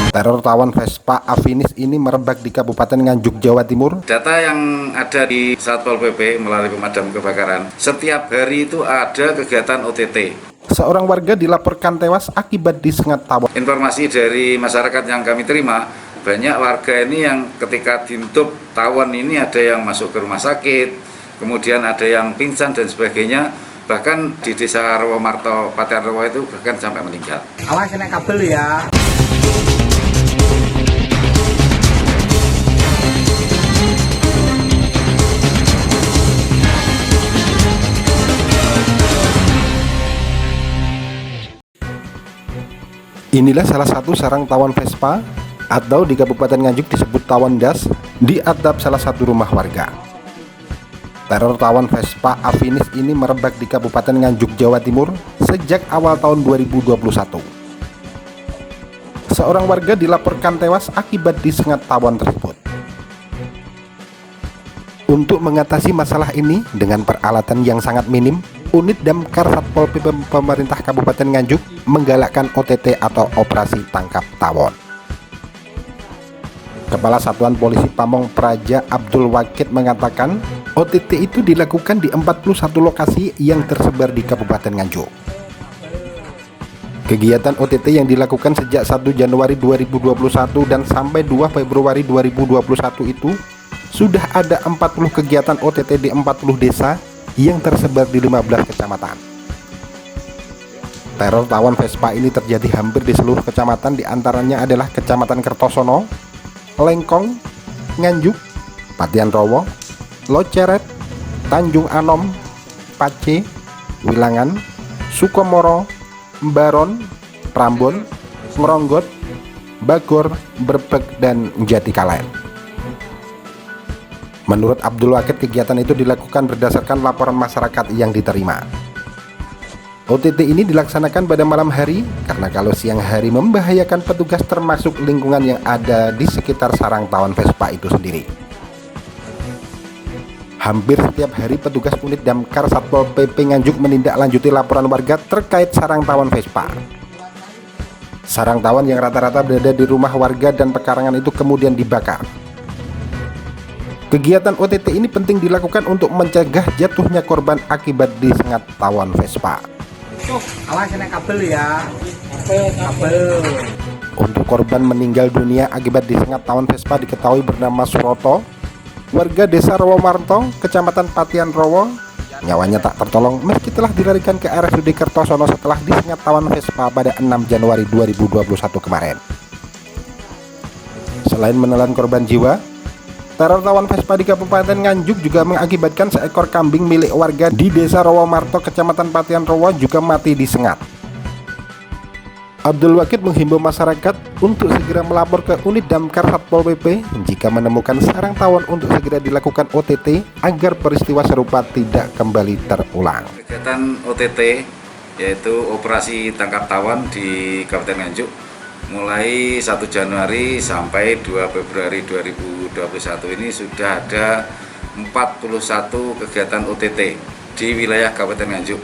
Teror tawon Vespa Afinis ini merebak di Kabupaten Nganjuk, Jawa Timur. Data yang ada di Satpol PP melalui pemadam kebakaran, setiap hari itu ada kegiatan OTT. Seorang warga dilaporkan tewas akibat disengat tawon. Informasi dari masyarakat yang kami terima, banyak warga ini yang ketika diintip tawon ini ada yang masuk ke rumah sakit, kemudian ada yang pingsan dan sebagainya. Bahkan di desa Rowomarto, Patian Rowo itu bahkan sampai meninggal. Awas kena kabel ya. Inilah salah satu sarang tawon Vespa atau di Kabupaten Nganjuk disebut tawon das di atap salah satu rumah warga. Teror tawon Vespa Afinis ini merebak di Kabupaten Nganjuk, Jawa Timur sejak awal tahun 2021. Seorang warga dilaporkan tewas akibat disengat tawon tersebut. Untuk mengatasi masalah ini dengan peralatan yang sangat minim, Unit Damkar Satpol PP Pemerintah Kabupaten Nganjuk menggalakkan OTT atau Operasi Tangkap Tawon. Kepala Satuan Polisi Pamong Praja Abdul Wakid mengatakan OTT itu dilakukan di 41 lokasi yang tersebar di Kabupaten Nganjuk. Kegiatan OTT yang dilakukan sejak 1 Januari 2021 dan sampai 2 Februari 2021 itu sudah ada 40 kegiatan OTT di 40 desa yang tersebar di 15 kecamatan. Teror tawon Vespa ini terjadi hampir di seluruh kecamatan, diantaranya adalah Kecamatan Kertosono, Lengkong, Nganjuk, Patian Rowo, Loceret, Tanjung Anom, Pace, Wilangan, Sukomoro, Baron, Prambon, Ngeronggot, Bagor, Brebek, dan Jatikalen. Menurut Abdul Wakid, kegiatan itu dilakukan berdasarkan laporan masyarakat yang diterima. OTT ini dilaksanakan pada malam hari karena kalau siang hari membahayakan petugas termasuk lingkungan yang ada di sekitar sarang tawon Vespa itu sendiri. Hampir setiap hari petugas unit Damkar Satpol PP Nganjuk menindaklanjuti laporan warga terkait sarang tawon Vespa. Sarang tawon yang rata-rata berada di rumah warga dan pekarangan itu kemudian dibakar. Kegiatan OTT ini penting dilakukan untuk mencegah jatuhnya korban akibat disengat tawon Vespa. Awas kena kabel ya. Kabel. Untuk korban meninggal dunia akibat disengat tawon Vespa diketahui bernama Suroto, warga desa Rowomarto, Kecamatan Patian Rowo. Nyawanya tak tertolong meski telah dilarikan ke RSUD Kertosono setelah disengat tawon Vespa pada 6 Januari 2021 kemarin. Selain menelan korban jiwa, teror tawon Vespa di Kabupaten Nganjuk juga mengakibatkan seekor kambing milik warga di desa Rowomarto, Kecamatan Patian Rowo juga mati disengat. Abdul Wakid menghimbau masyarakat untuk segera melapor ke unit Damkar Satpol PP jika menemukan sarang tawon untuk segera dilakukan OTT agar peristiwa serupa tidak kembali terulang. Kegiatan OTT yaitu Operasi Tangkap Tawon di Kabupaten Nganjuk mulai 1 Januari sampai 2 Februari 2021 ini sudah ada 41 kegiatan OTT di wilayah Kabupaten Nganjuk.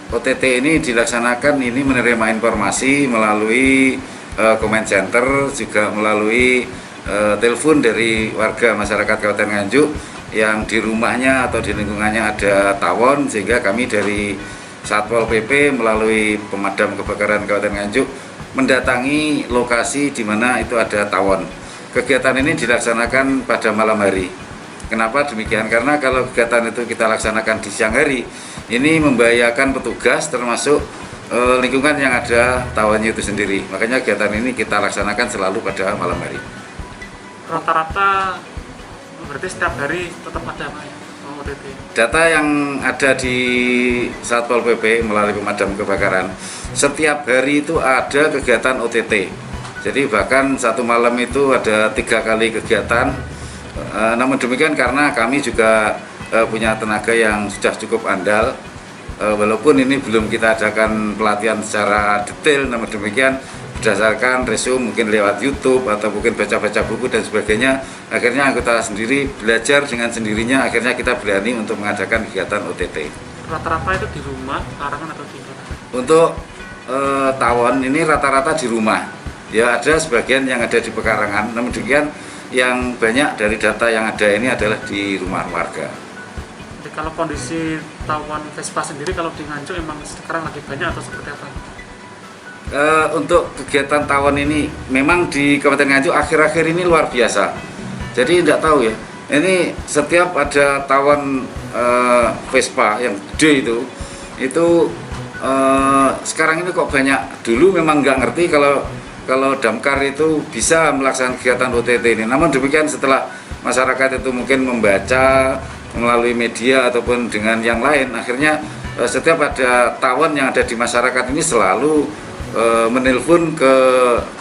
OTT ini dilaksanakan ini menerima informasi melalui comment center, juga melalui telepon dari warga masyarakat Kabupaten Nganjuk yang di rumahnya atau di lingkungannya ada tawon, sehingga kami dari Satpol PP melalui pemadam kebakaran Kabupaten Nganjuk mendatangi lokasi di mana itu ada tawon. Kegiatan ini dilaksanakan pada malam hari. Kenapa demikian? Karena kalau kegiatan itu kita laksanakan di siang hari, ini membahayakan petugas termasuk lingkungan yang ada tawonnya itu sendiri. Makanya kegiatan ini kita laksanakan selalu pada malam hari. Rata-rata berarti setiap hari tetap ada Pak ya? OTT. Data yang ada di Satpol PP melalui pemadam kebakaran, setiap hari itu ada kegiatan OTT. Jadi bahkan satu malam itu ada 3 kali kegiatan. Namun demikian karena kami juga punya tenaga yang sudah cukup andal, walaupun ini belum kita adakan pelatihan secara detail, namun demikian berdasarkan resume mungkin lewat YouTube atau mungkin baca-baca buku dan sebagainya, akhirnya anggota sendiri belajar dengan sendirinya, akhirnya kita berani untuk mengadakan kegiatan OTT. Rata-rata itu di rumah, karangan atau di mana? Untuk tawon ini rata-rata di rumah. Ya ada sebagian yang ada di pekarangan, namun demikian yang banyak dari data yang ada ini adalah di rumah warga. Jadi kalau kondisi tawon Vespa sendiri kalau di Nganjuk emang sekarang lagi banyak atau seperti apa? Untuk kegiatan tawon ini memang di Kabupaten Nganjuk akhir-akhir ini luar biasa. Jadi tidak tahu ya, ini setiap ada tawon Vespa yang gede itu sekarang ini kok banyak. Dulu memang nggak ngerti kalau damkar itu bisa melaksanakan kegiatan OTT ini. Namun demikian setelah masyarakat itu mungkin membaca melalui media ataupun dengan yang lain, akhirnya setiap ada tawon yang ada di masyarakat ini selalu menelpon ke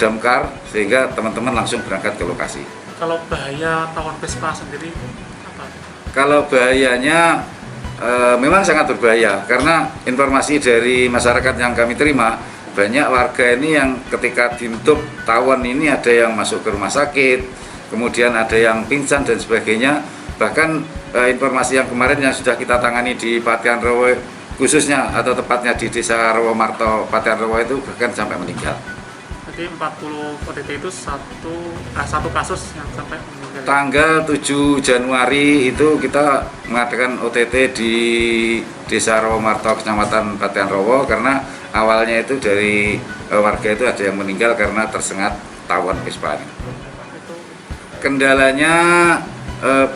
damkar sehingga teman-teman langsung berangkat ke lokasi. Kalau bahaya tawon Vespa sendiri apa? Kalau bahayanya memang sangat berbahaya karena informasi dari masyarakat yang kami terima, banyak warga ini yang ketika ditutup tawon ini ada yang masuk ke rumah sakit, kemudian ada yang pingsan dan sebagainya. Bahkan informasi yang kemarin yang sudah kita tangani di Patian Rowo khususnya atau tepatnya di Desa Rowo Marto, Patian Rowo itu bahkan sampai meninggal. Jadi 40 OTT itu satu kasus yang sampai meninggal. Tanggal 7 Januari itu kita mengadakan OTT di Desa Rowo Marto, Kecamatan Patian Rowo, karena awalnya itu dari warga itu ada yang meninggal karena tersengat tawon Vespa. Kendalanya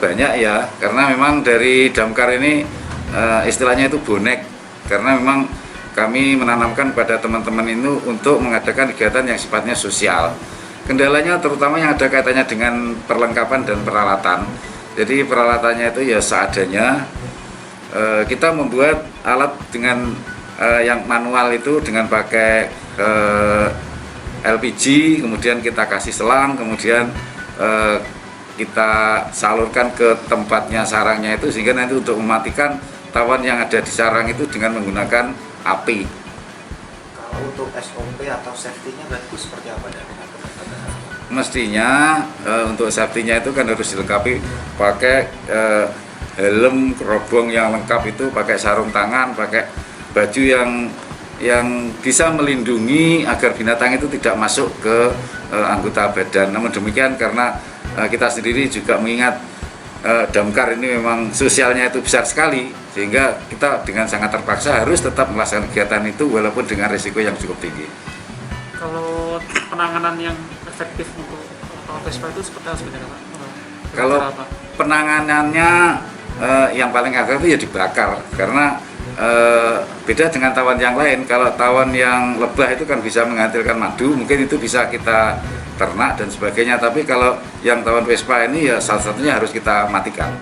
banyak ya, karena memang dari damkar ini istilahnya itu bonek, karena memang kami menanamkan pada teman-teman itu untuk mengadakan kegiatan yang sifatnya sosial. Kendalanya terutama yang ada kaitannya dengan perlengkapan dan peralatan. Jadi peralatannya itu ya seadanya. Kita membuat alat dengan yang manual itu dengan pakai LPG, kemudian kita kasih selang, kemudian kita salurkan ke tempatnya sarangnya itu, sehingga nanti untuk mematikan tawon yang ada di sarang itu dengan menggunakan api. Kalau untuk SOP atau safety-nya berarti seperti apa dari Mestinya untuk safety-nya itu kan harus dilengkapi pakai helm kerobong yang lengkap, itu pakai sarung tangan, pakai baju yang bisa melindungi agar binatang itu tidak masuk ke anggota badan. Namun demikian karena kita sendiri juga mengingat damkar ini memang sosialnya itu besar sekali, sehingga kita dengan sangat terpaksa harus tetap melaksanakan kegiatan itu walaupun dengan risiko yang cukup tinggi. Kalau penanganan yang efektif untuk tawon Vespa itu seperti apa sebenarnya Pak? Kalau penanganannya yang paling efektif ya dibakar, karena beda dengan tawon yang lain. Kalau tawon yang lebah itu kan bisa menghasilkan madu, mungkin itu bisa kita ternak dan sebagainya, tapi kalau yang tawon Vespa ini ya salah satunya harus kita matikan.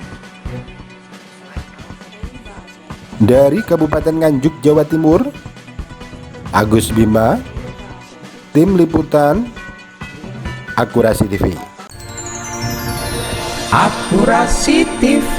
Dari Kabupaten Nganjuk, Jawa Timur, Agus Bima, Tim Liputan Akurasi TV. Akurasi TV.